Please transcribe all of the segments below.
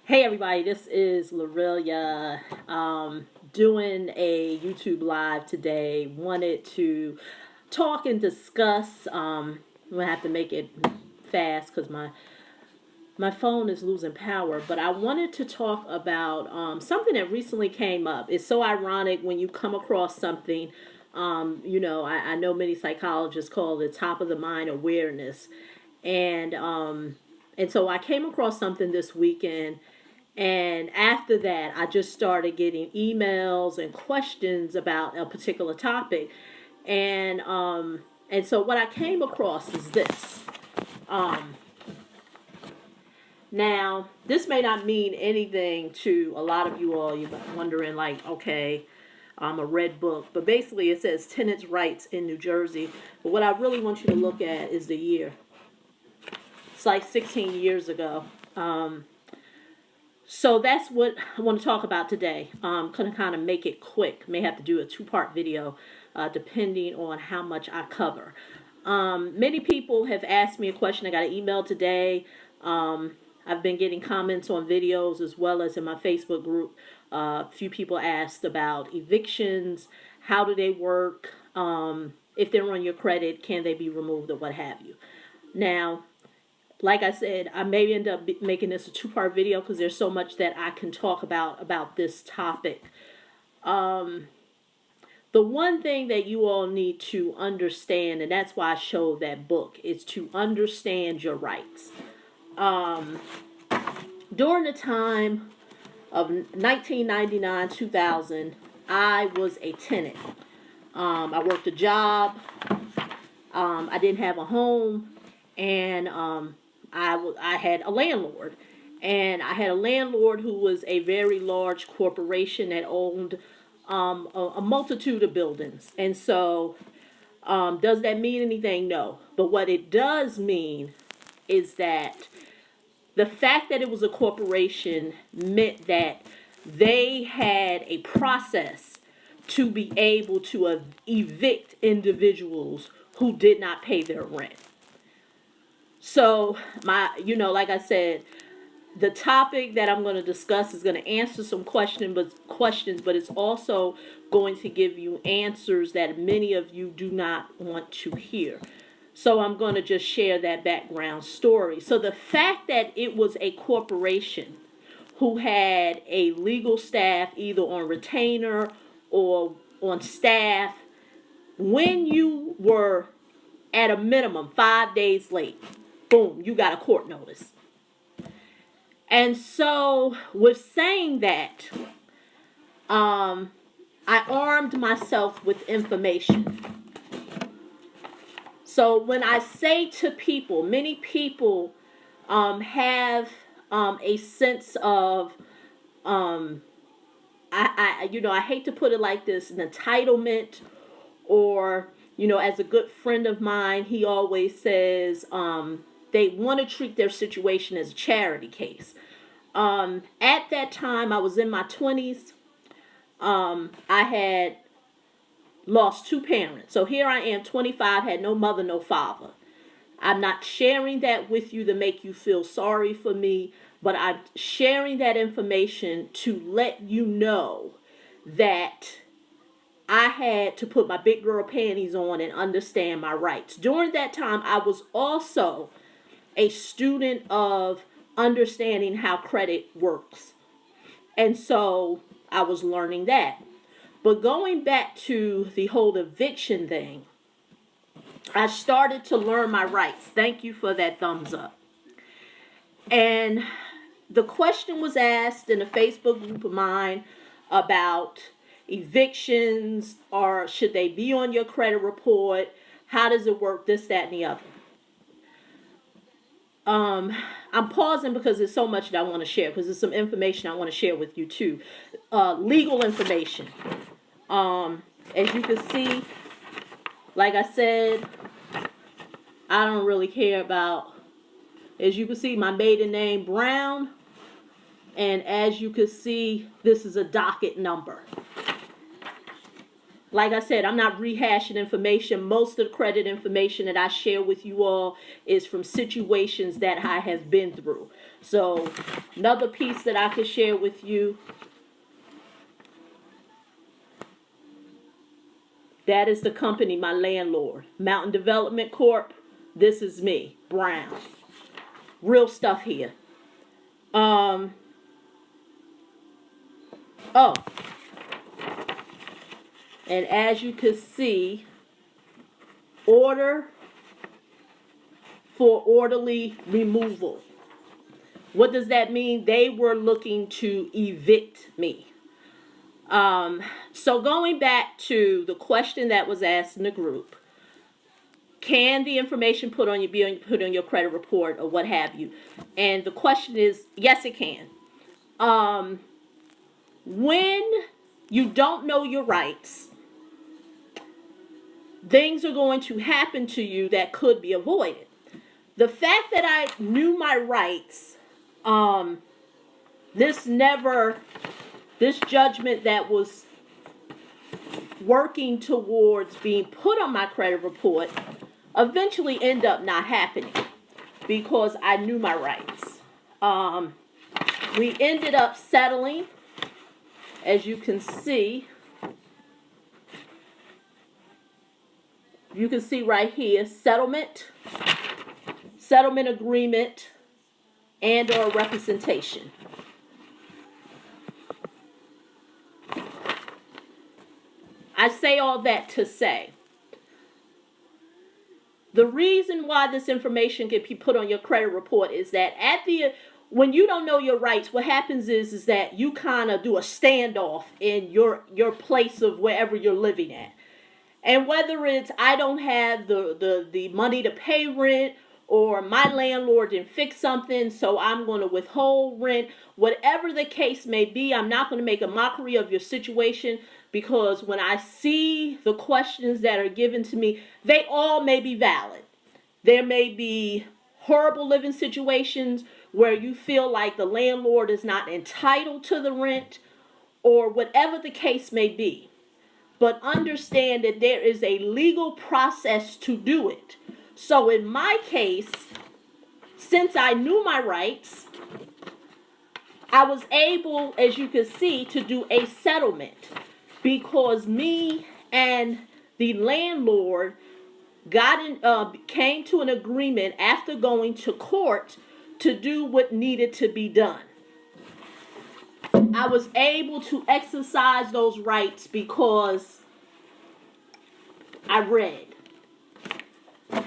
Hey everybody, this is Lorelia doing a YouTube live today. Wanted to talk and discuss. I'm gonna have to make it fast because my phone is losing power. But I wanted to talk about something that recently came up. It's so ironic when you come across something. I know many psychologists call it top of the mind awareness, and so I came across something this weekend, and after that, I just started getting emails and questions about a particular topic. And so what I came across is this. Um, Now, this may not mean anything to a lot of you all. You're wondering, like, okay, a red book. But basically, it says tenants' rights in New Jersey. But what I really want you to look at is the year. It's like 16 years ago. So that's what I want to talk about today. I'm going to kind of make it quick. May have to do a two-part video depending on how much I cover. Many people have asked me a question. I got an email today. I've been getting comments on videos as well as in my Facebook group. A few people asked about evictions. How do they work? If they're on your credit, can they be removed or what have you? Now, like I said, I may end up making this a two-part video because there's so much that I can talk about this topic. The one thing that you all need to understand, and that's why I showed that book, is to understand your rights. During the time of 1999, 2000, I was a tenant. I worked a job. I didn't have a home, and I had a landlord. And I had a landlord who was a very large corporation that owned a multitude of buildings. And so, does that mean anything? No. But what it does mean is that the fact that it was a corporation meant that they had a process to be able to evict individuals who did not pay their rent. So like I said, the topic that I'm going to discuss is going to answer some questions, but it's also going to give you answers that many of you do not want to hear. So I'm going to just share that background story. So the fact that it was a corporation who had a legal staff either on retainer or on staff, when you were at a minimum 5 days late, boom, you got a court notice. And so with saying that, I armed myself with information. So when I say to people, many people have a sense of, I hate to put it like this, an entitlement, or, as a good friend of mine, he always says they want to treat their situation as a charity case. At that time, I was in my 20s. I had lost two parents. So here I am, 25, had no mother, no father. I'm not sharing that with you to make you feel sorry for me, but I'm sharing that information to let you know that I had to put my big girl panties on and understand my rights. During that time, I was also a student of understanding how credit works. And so I was learning that. But going back to the whole eviction thing, I started to learn my rights. Thank you for that thumbs up. And the question was asked in a Facebook group of mine about evictions, or should they be on your credit report? How does it work? This, that, and the other. I'm pausing because there's so much that I want to share, because there's some information I want to share with you too. Legal information. As you can see, like I said, I don't really care about, as you can see, my maiden name, Brown. And as you can see, this is a docket number. Like I said, I'm not rehashing information. Most of the credit information that I share with you all is from situations that I have been through. So another piece that I could share with you, that is the company, my landlord, Mountain Development Corp. This is me, Brown. Real stuff here. Oh, and as you can see, order for orderly removal. What does that mean? They were looking to evict me. So going back to the question that was asked in the group, can the information put on your credit report or what have you? And the question is, yes, it can. When you don't know your rights, things are going to happen to you that could be avoided. The fact that I knew my rights, this judgment that was working towards being put on my credit report eventually ended up not happening because I knew my rights. We ended up settling, as you can see. You can see right here, settlement agreement, and or representation. I say all that to say, the reason why this information can be put on your credit report is that when you don't know your rights, what happens is that you kind of do a standoff in your place of wherever you're living at. And whether it's I don't have the money to pay rent, or my landlord didn't fix something, so I'm going to withhold rent, whatever the case may be, I'm not going to make a mockery of your situation, because when I see the questions that are given to me, they all may be valid. There may be horrible living situations where you feel like the landlord is not entitled to the rent, or whatever the case may be. But understand that there is a legal process to do it. So in my case, since I knew my rights, I was able, as you can see, to do a settlement, because me and the landlord came to an agreement after going to court to do what needed to be done. I was able to exercise those rights because I read.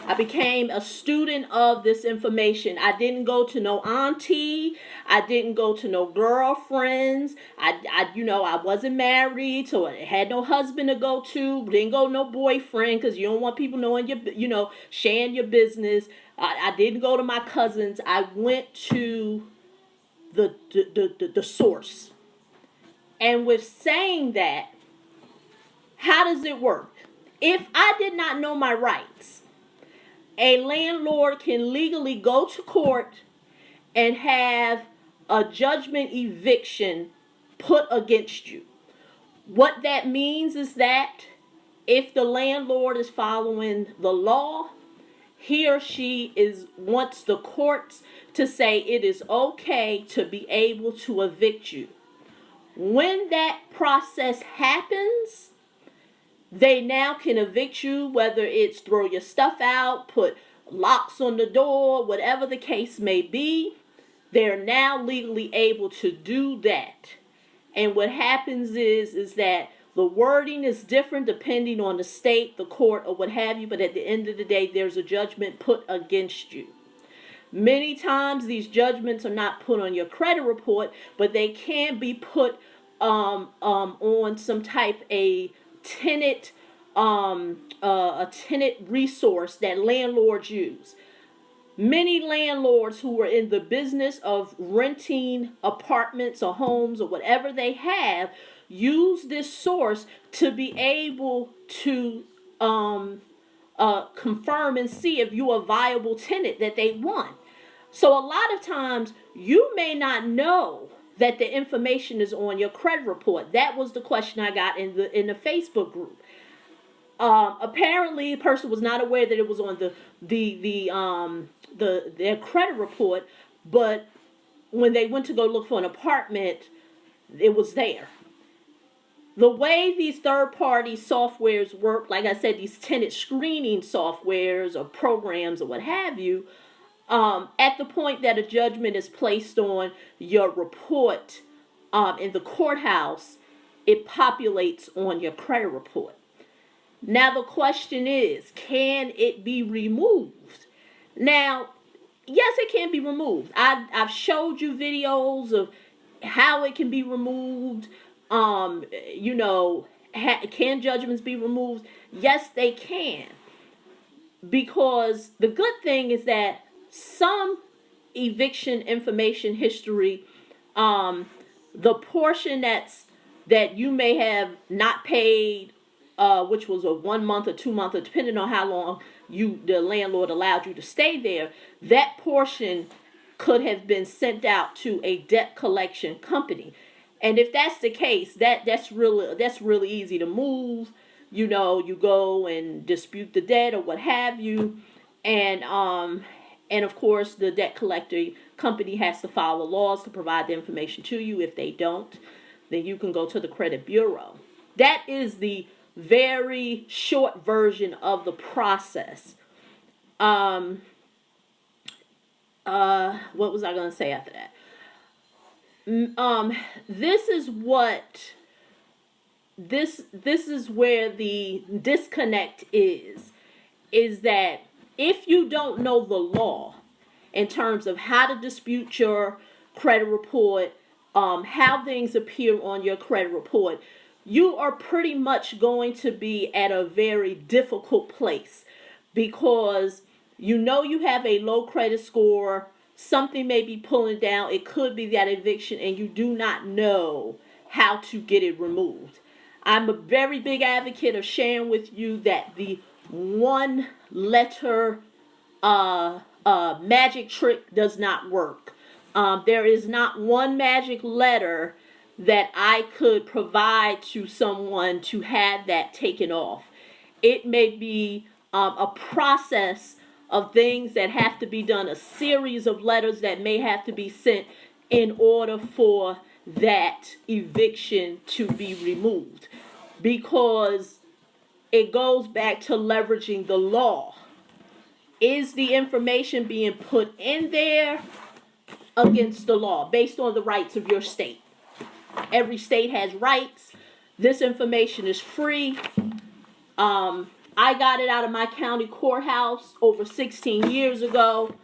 I became a student of this information. I didn't go to no auntie. I didn't go to no girlfriends. I wasn't married, so I had no husband to go to. Didn't go to no boyfriend, because you don't want people knowing sharing your business. I didn't go to my cousins. I went to the source. And with saying that, how does it work? If I did not know my rights, a landlord can legally go to court and have a judgment eviction put against you. What that means is that if the landlord is following the law, he or she wants the courts to say it is okay to be able to evict you. When that process happens, they now can evict you, whether it's throw your stuff out, put locks on the door, whatever the case may be. They're now legally able to do that. And what happens is that the wording is different depending on the state, the court, or what have you. But at the end of the day, there's a judgment put against you. Many times these judgments are not put on your credit report, but they can be put on some type a tenant resource that landlords use. Many landlords who are in the business of renting apartments or homes or whatever they have use this source to be able to confirm and see if you're a viable tenant that they want. So a lot of times you may not know that the information is on your credit report. That was the question I got in the Facebook group. Apparently, the person was not aware that it was on their credit report, but when they went to go look for an apartment, it was there. The way these third-party softwares work, like I said, these tenant screening softwares or programs or what have you, at the point that a judgment is placed on your report in the courthouse, it populates on your credit report. Now the question is, can it be removed? Now, yes, it can be removed. I've showed you videos of how it can be removed. Can judgments be removed? Yes, they can. Because the good thing is that some eviction information history, the portion that you may have not paid, which was a 1 month or 2 month, or depending on how long the landlord allowed you to stay there, that portion could have been sent out to a debt collection company. And if that's the case, that's really easy to move. You go and dispute the debt or what have you, and of course the debt collector company has to follow laws to provide the information to you. If they don't, then you can go to the credit bureau. That is the very short version of the process. What was I going to say after that? This is where the disconnect is that if you don't know the law in terms of how to dispute your credit report, how things appear on your credit report, you are pretty much going to be at a very difficult place, because you have a low credit score. Something may be pulling down. It could be that eviction, and you do not know how to get it removed. I'm a very big advocate of sharing with you that the one letter magic trick does not work. There is not one magic letter that I could provide to someone to have that taken off. It may be a process of things that have to be done, a series of letters that may have to be sent in order for that eviction to be removed, because it goes back to leveraging the law. Is the information being put in there against the law based on the rights of your state? Every state has rights. This information is free. I got it out of my county courthouse over 16 years ago,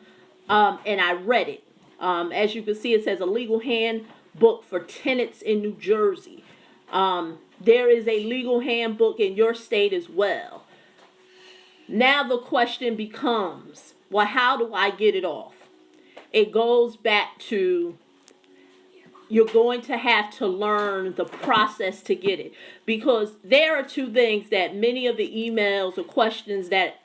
and I read it. As you can see, it says a legal handbook for tenants in New Jersey. There is a legal handbook in your state as well. Now the question becomes, well, how do I get it off? It goes back to, you're going to have to learn the process to get it, because there are two things that many of the emails or questions that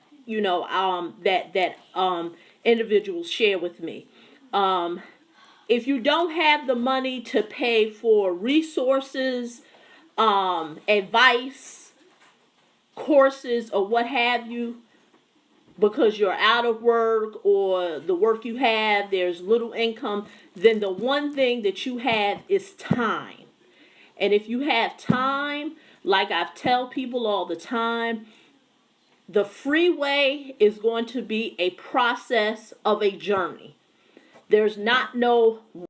individuals share with me. If you don't have the money to pay for resources, advice, courses, or what have you, because you're out of work or the work you have, there's little income, then the one thing that you have is time. And if you have time, like I tell people all the time, the free way is going to be a process of a journey. There's not no